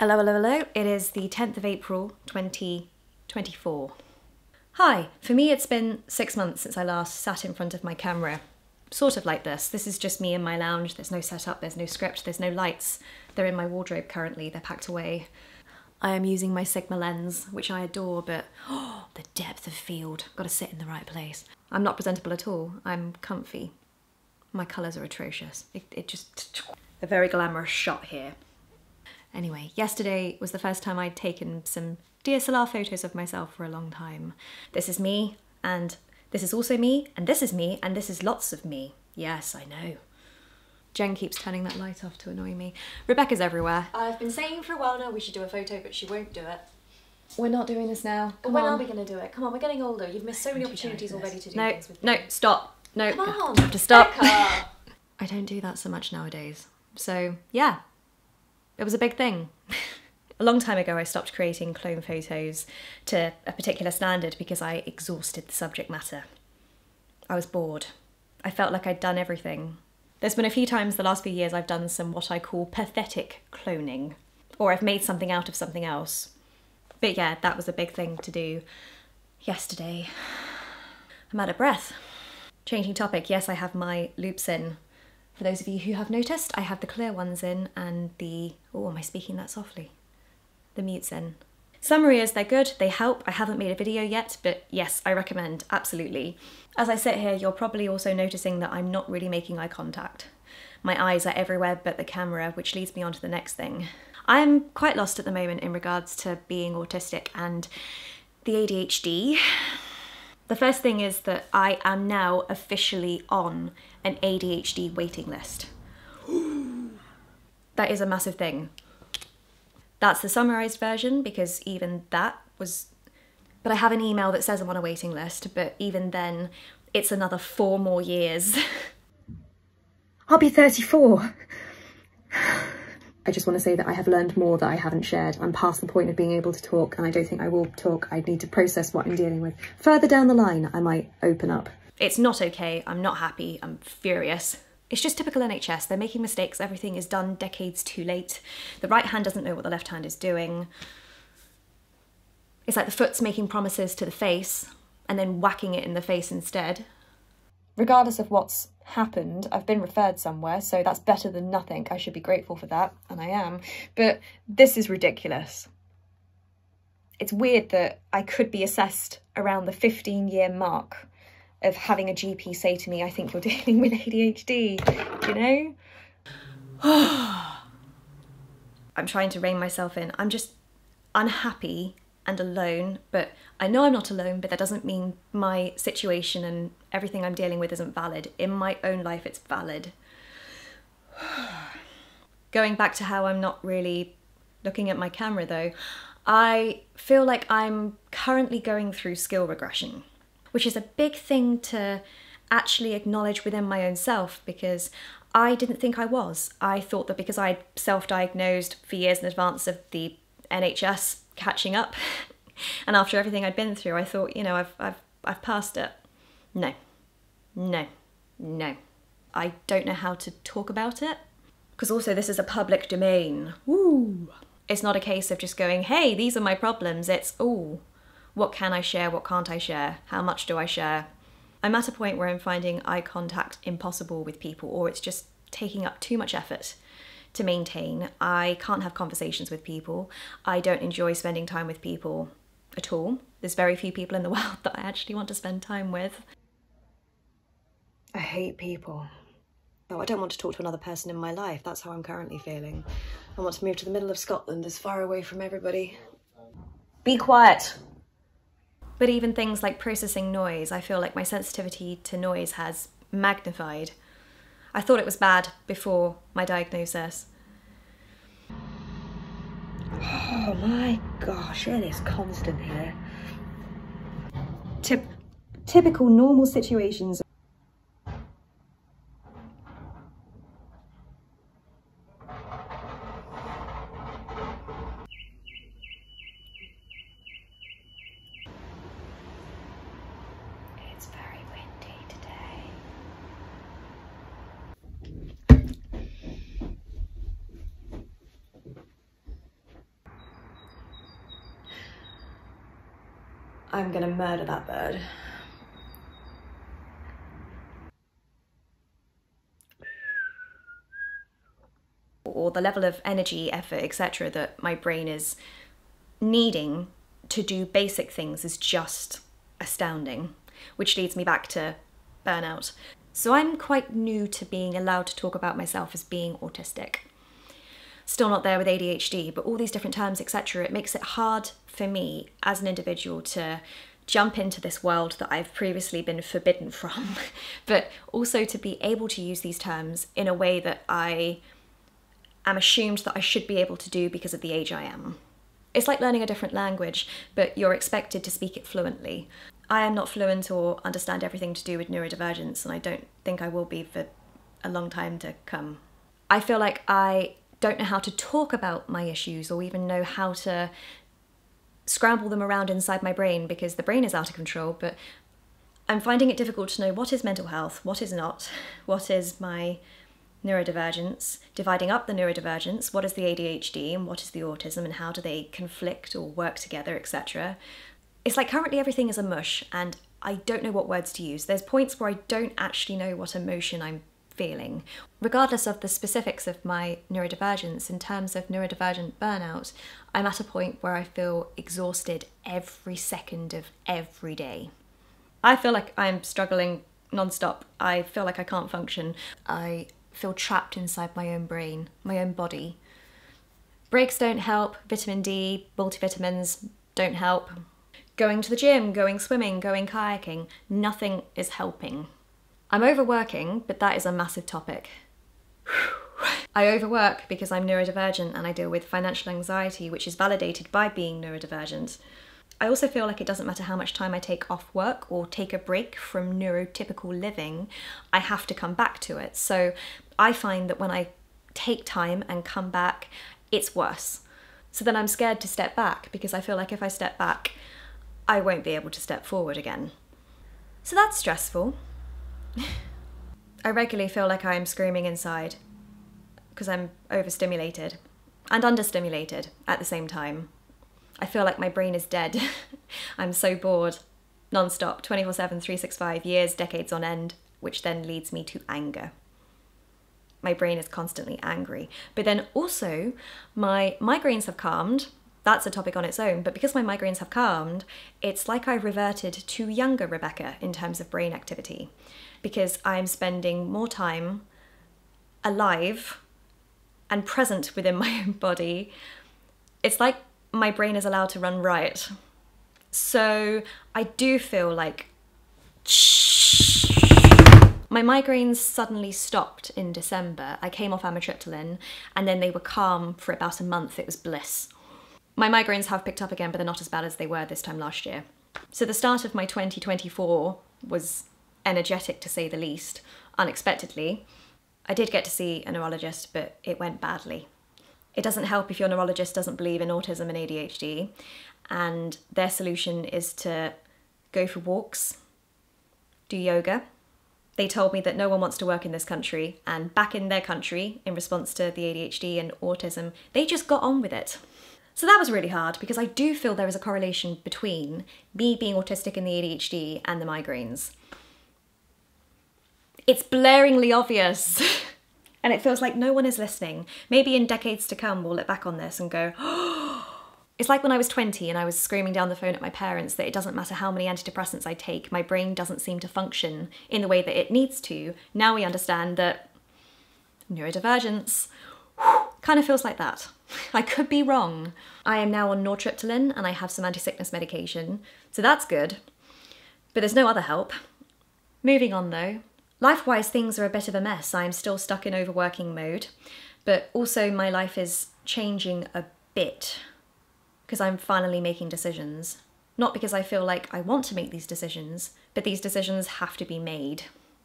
Hello, hello, hello. It is the 10th of April, 2024. Hi, for me it's been 6 months since I last sat in front of my camera. Sort of like this. This is just me in my lounge. There's no setup, there's no script, there's no lights. They're in my wardrobe currently, they're packed away. I am using my Sigma lens, which I adore, but the depth of field. Gotta sit in the right place. I'm not presentable at all. I'm comfy. My colours are atrocious. It just... a very glamorous shot here. Anyway, yesterday was the first time I'd taken some DSLR photos of myself for a long time. This is me, and this is also me, and this is me, and this is lots of me. Yes, I know. Jen keeps turning that light off to annoy me. Rebecca's everywhere. I've been saying for a while now we should do a photo, but she won't do it. We're not doing this now. When are we going to do it? Come on, we're getting older. You've missed so many opportunities already to do things with me. No, stop. No, come on. You have to stop. Becca. I don't do that so much nowadays. So, yeah. It was a big thing. A long time ago I stopped creating clone photos to a particular standard because I exhausted the subject matter. I was bored. I felt like I'd done everything. There's been a few times the last few years I've done some what I call pathetic cloning, or I've made something out of something else. But yeah, that was a big thing to do yesterday. I'm out of breath. Changing topic, yes, I have my loops in. For those of you who have noticed, I have the clear ones in and the... oh, am I speaking that softly? The mutes in. Summary is they're good, they help. I haven't made a video yet, but yes, I recommend, absolutely. As I sit here, you're probably also noticing that I'm not really making eye contact. My eyes are everywhere but the camera, which leads me on to the next thing. I'm quite lost at the moment in regards to being autistic and the ADHD. The first thing is that I am now officially on an ADHD waiting list. That is a massive thing. That's the summarised version because even that was... But I have an email that says I'm on a waiting list, but even then, it's another 4 more years. I'll be 34. I just want to say that I have learned more that I haven't shared. I'm past the point of being able to talk, and I don't think I will talk. I need to process what I'm dealing with. Further down the line, I might open up. It's not okay. I'm not happy. I'm furious. It's just typical NHS. They're making mistakes. Everything is done decades too late. The right hand doesn't know what the left hand is doing. It's like the foot's making promises to the face and then whacking it in the face instead. Regardless of what's happened, I've been referred somewhere, so that's better than nothing. I should be grateful for that, and I am. But this is ridiculous. It's weird that I could be assessed around the 15-year mark of having a GP say to me, I think you're dealing with ADHD, you know? I'm trying to rein myself in. I'm just unhappy and alone, but I know I'm not alone, but that doesn't mean my situation and everything I'm dealing with isn't valid. In my own life, it's valid. Going back to how I'm not really looking at my camera though, I feel like I'm currently going through skill regression, which is a big thing to actually acknowledge within my own self because I didn't think I was. I thought that because I'd self-diagnosed for years in advance of the NHS catching up, and after everything I'd been through, I thought, you know, I've passed it. No, no, no. I don't know how to talk about it because also this is a public domain. Woo! It's not a case of just going, hey, these are my problems. It's, ooh, what can I share? What can't I share? How much do I share? I'm at a point where I'm finding eye contact impossible with people, or it's just taking up too much effort to maintain. I can't have conversations with people. I don't enjoy spending time with people at all. There's very few people in the world that I actually want to spend time with. I hate people. No, I don't want to talk to another person in my life. That's how I'm currently feeling. I want to move to the middle of Scotland, as far away from everybody. Be quiet. But even things like processing noise, I feel like my sensitivity to noise has magnified. I thought it was bad before my diagnosis. Oh my gosh, it is constant here. Typical normal situations. It's very windy today. I'm gonna murder that bird. Or the level of energy, effort, etc. that my brain is needing to do basic things is just astounding, which leads me back to burnout. So I'm quite new to being allowed to talk about myself as being autistic. Still not there with ADHD, but all these different terms, etc., it makes it hard for me as an individual to jump into this world that I've previously been forbidden from, but also to be able to use these terms in a way that I am assumed that I should be able to do because of the age I am. It's like learning a different language, but you're expected to speak it fluently. I am not fluent or understand everything to do with neurodivergence, and I don't think I will be for a long time to come. I feel like I don't know how to talk about my issues or even know how to scramble them around inside my brain because the brain is out of control, but I'm finding it difficult to know what is mental health, what is not, what is my neurodivergence, dividing up the neurodivergence, what is the ADHD and what is the autism and how do they conflict or work together, etc. It's like currently everything is a mush and I don't know what words to use. There's points where I don't actually know what emotion I'm feeling. Regardless of the specifics of my neurodivergence, in terms of neurodivergent burnout, I'm at a point where I feel exhausted every second of every day. I feel like I'm struggling non-stop. I feel like I can't function. I feel trapped inside my own brain, my own body. Breaks don't help, vitamin D, multivitamins don't help. Going to the gym, going swimming, going kayaking, nothing is helping. I'm overworking, but that is a massive topic. I overwork because I'm neurodivergent and I deal with financial anxiety, which is validated by being neurodivergent. I also feel like it doesn't matter how much time I take off work or take a break from neurotypical living, I have to come back to it. So I find that when I take time and come back, it's worse. So then I'm scared to step back because I feel like if I step back, I won't be able to step forward again. So that's stressful. I regularly feel like I'm screaming inside because I'm overstimulated and understimulated at the same time. I feel like my brain is dead. I'm so bored, non-stop, 24/7, 365, years, decades on end, which then leads me to anger. My brain is constantly angry. But then also, my migraines have calmed. That's a topic on its own, but because my migraines have calmed, it's like I reverted to younger Rebecca in terms of brain activity, because I'm spending more time alive and present within my own body. It's like my brain is allowed to run riot. So I do feel like my migraines suddenly stopped in December. I came off amitriptyline and then they were calm for about a month. It was bliss. My migraines have picked up again, but they're not as bad as they were this time last year. So the start of my 2024 was energetic, to say the least, unexpectedly. I did get to see a neurologist, but it went badly. It doesn't help if your neurologist doesn't believe in autism and ADHD, and their solution is to go for walks, do yoga. They told me that no one wants to work in this country, and back in their country, in response to the ADHD and autism, they just got on with it. So that was really hard because I do feel there is a correlation between me being autistic and the ADHD and the migraines. It's blaringly obvious. And it feels like no one is listening. Maybe in decades to come, we'll look back on this and go, oh. It's like when I was 20 and I was screaming down the phone at my parents that it doesn't matter how many antidepressants I take, my brain doesn't seem to function in the way that it needs to. Now we understand that neurodivergence kind of feels like that. I could be wrong. I am now on nortriptyline and I have some anti-sickness medication, so that's good. But there's no other help. Moving on though. Life-wise, things are a bit of a mess. I'm still stuck in overworking mode, but also my life is changing a bit because I'm finally making decisions. Not because I feel like I want to make these decisions, but these decisions have to be made.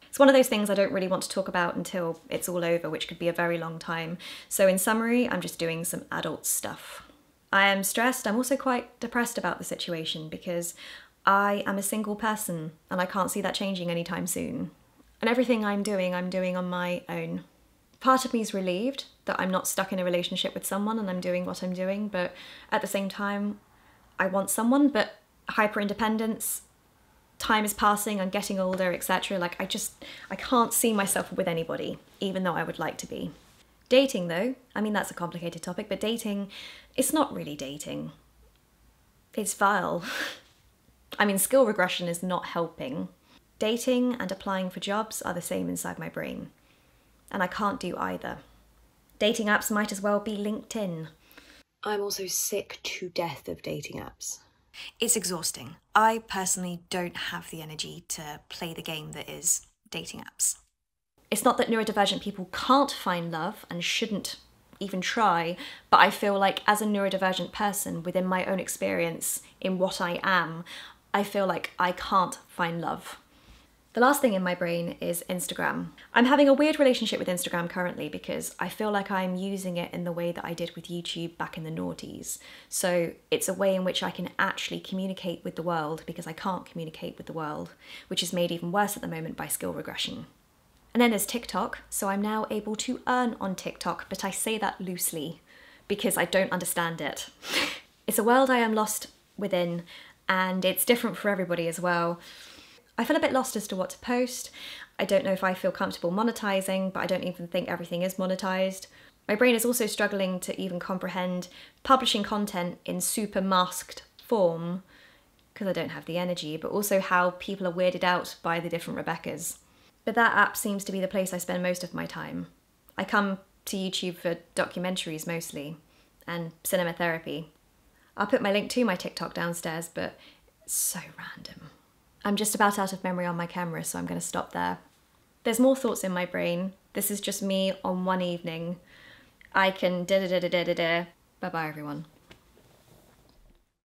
It's one of those things I don't really want to talk about until it's all over, which could be a very long time. So in summary, I'm just doing some adult stuff. I am stressed. I'm also quite depressed about the situation because I am a single person and I can't see that changing anytime soon. And everything I'm doing on my own. Part of me is relieved that I'm not stuck in a relationship with someone and I'm doing what I'm doing, but at the same time, I want someone, but hyper independence. Time is passing, I'm getting older, etc. Like I can't see myself with anybody, even though I would like to be. Dating though, I mean that's a complicated topic, but dating, it's not really dating. It's vile. I mean, skill regression is not helping. Dating and applying for jobs are the same inside my brain, and I can't do either. Dating apps might as well be LinkedIn. I'm also sick to death of dating apps. It's exhausting. I personally don't have the energy to play the game that is dating apps. It's not that neurodivergent people can't find love and shouldn't even try, but I feel like as a neurodivergent person, within my own experience, in what I am, I feel like I can't find love. The last thing in my brain is Instagram. I'm having a weird relationship with Instagram currently because I feel like I'm using it in the way that I did with YouTube back in the noughties. So it's a way in which I can actually communicate with the world because I can't communicate with the world, which is made even worse at the moment by skill regression. And then there's TikTok, so I'm now able to earn on TikTok, but I say that loosely because I don't understand it. It's a world I am lost within, and it's different for everybody as well. I feel a bit lost as to what to post. I don't know if I feel comfortable monetizing, but I don't even think everything is monetized. My brain is also struggling to even comprehend publishing content in super masked form because I don't have the energy, but also how people are weirded out by the different Rebeccas. But that app seems to be the place I spend most of my time. I come to YouTube for documentaries mostly, and cinema therapy. I'll put my link to my TikTok downstairs, but it's so random. I'm just about out of memory on my camera, so I'm going to stop there. There's more thoughts in my brain. This is just me on one evening. I can da-da-da-da-da-da. Bye-bye, everyone.